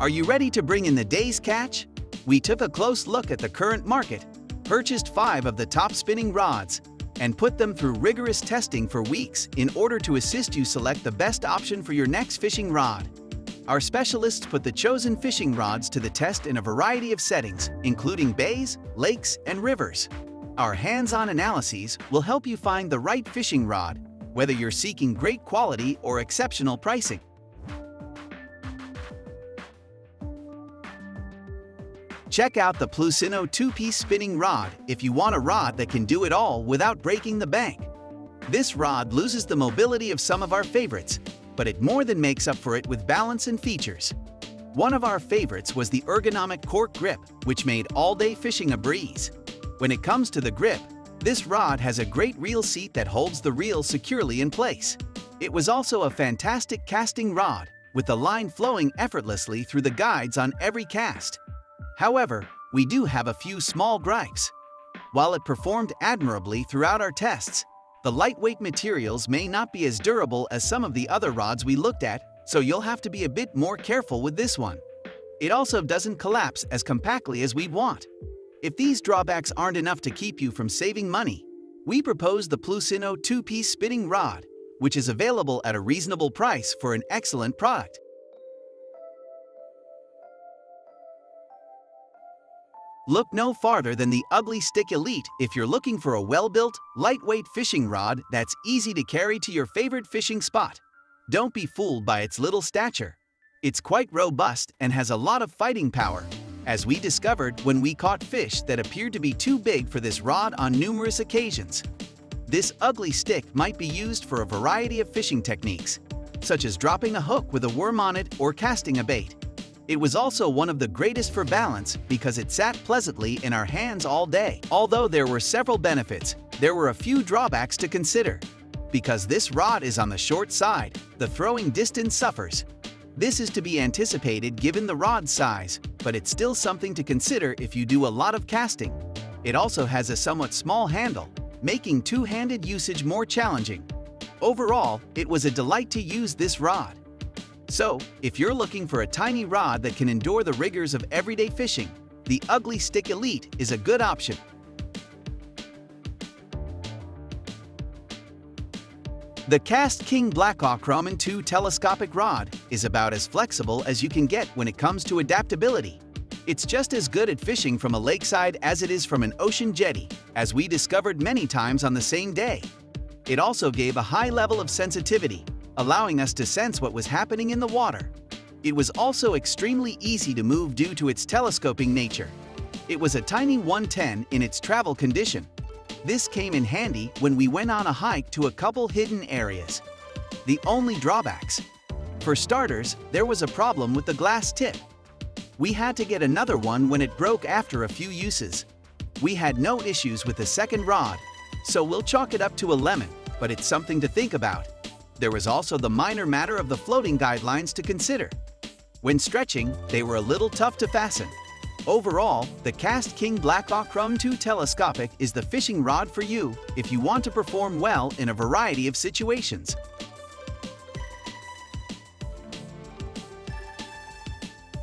Are you ready to bring in the day's catch? We took a close look at the current market, purchased 5 of the top spinning rods, and put them through rigorous testing for weeks in order to assist you select the best option for your next fishing rod. Our specialists put the chosen fishing rods to the test in a variety of settings, including bays, lakes, and rivers. Our hands-on analyses will help you find the right fishing rod, whether you're seeking great quality or exceptional pricing. Check out the Pluton 2-piece spinning rod if you want a rod that can do it all without breaking the bank. This rod loses the mobility of some of our favorites, but it more than makes up for it with balance and features. One of our favorites was the ergonomic cork grip, which made all-day fishing a breeze. When it comes to the grip, this rod has a great reel seat that holds the reel securely in place. It was also a fantastic casting rod, with the line flowing effortlessly through the guides on every cast. However, we do have a few small gripes. While it performed admirably throughout our tests, the lightweight materials may not be as durable as some of the other rods we looked at, so you'll have to be a bit more careful with this one. It also doesn't collapse as compactly as we'd want. If these drawbacks aren't enough to keep you from saving money, we propose the Pluton 2-piece spinning rod, which is available at a reasonable price for an excellent product. Look no farther than the Ugly Stick Elite if you're looking for a well-built, lightweight fishing rod that's easy to carry to your favorite fishing spot. Don't be fooled by its little stature. It's quite robust and has a lot of fighting power, as we discovered when we caught fish that appeared to be too big for this rod on numerous occasions. This ugly stick might be used for a variety of fishing techniques, such as dropping a hook with a worm on it or casting a bait. It was also one of the greatest for balance because it sat pleasantly in our hands all day. Although there were several benefits, there were a few drawbacks to consider. Because this rod is on the short side, the throwing distance suffers. This is to be anticipated given the rod size, but it's still something to consider if you do a lot of casting. It also has a somewhat small handle, making two-handed usage more challenging. Overall, it was a delight to use this rod. So, if you're looking for a tiny rod that can endure the rigors of everyday fishing, the Ugly Stick Elite is a good option. The Cast King Blackhawk Ramen 2 telescopic rod is about as flexible as you can get when it comes to adaptability. It's just as good at fishing from a lakeside as it is from an ocean jetty, as we discovered many times on the same day. It also gave a high level of sensitivity, allowing us to sense what was happening in the water. It was also extremely easy to move due to its telescoping nature. It was a tiny 110 in its travel condition. This came in handy when we went on a hike to a couple hidden areas. The only drawbacks. For starters, there was a problem with the glass tip. We had to get another one when it broke after a few uses. We had no issues with the second rod, so we'll chalk it up to a lemon, but it's something to think about. There was also the minor matter of the floating guidelines to consider. When stretching, they were a little tough to fasten. Overall, the Cast King Blackhawk Ramen 2 Telescopic is the fishing rod for you if you want to perform well in a variety of situations.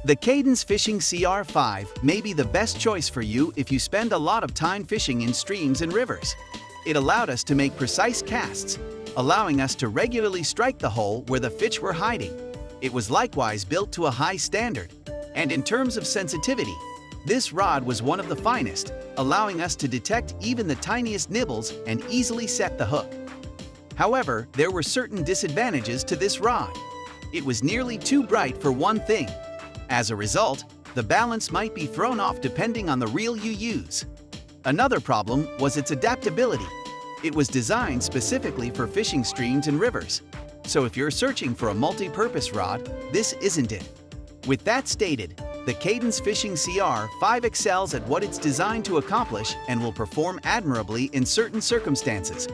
The Cadence Fishing CR5 may be the best choice for you if you spend a lot of time fishing in streams and rivers. It allowed us to make precise casts, allowing us to regularly strike the hole where the fish were hiding. It was likewise built to a high standard. And in terms of sensitivity, this rod was one of the finest, allowing us to detect even the tiniest nibbles and easily set the hook. However, there were certain disadvantages to this rod. It was nearly too bright for one thing. As a result, the balance might be thrown off depending on the reel you use. Another problem was its adaptability. It was designed specifically for fishing streams and rivers. So if you're searching for a multi-purpose rod, this isn't it. With that stated, the Cadence Fishing CR5 excels at what it's designed to accomplish and will perform admirably in certain circumstances.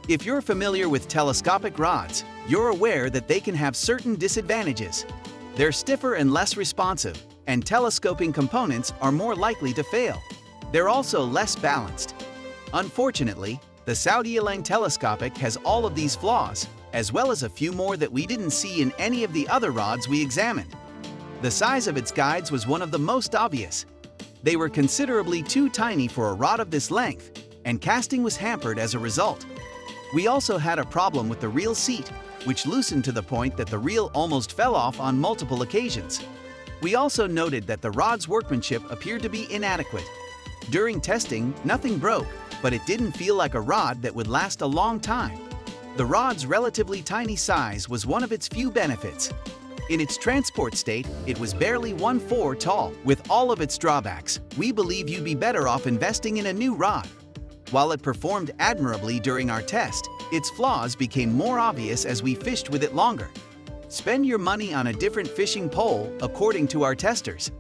If you're familiar with telescopic rods, you're aware that they can have certain disadvantages. They're stiffer and less responsive, and telescoping components are more likely to fail. They're also less balanced. Unfortunately, the Sougayilang telescopic has all of these flaws, as well as a few more that we didn't see in any of the other rods we examined. The size of its guides was one of the most obvious. They were considerably too tiny for a rod of this length, and casting was hampered as a result. We also had a problem with the reel seat, which loosened to the point that the reel almost fell off on multiple occasions. We also noted that the rod's workmanship appeared to be inadequate. During testing, nothing broke, but it didn't feel like a rod that would last a long time. The rod's relatively tiny size was one of its few benefits. In its transport state, it was barely 1/4 tall. With all of its drawbacks, we believe you'd be better off investing in a new rod. While it performed admirably during our test, its flaws became more obvious as we fished with it longer. Spend your money on a different fishing pole according to our testers.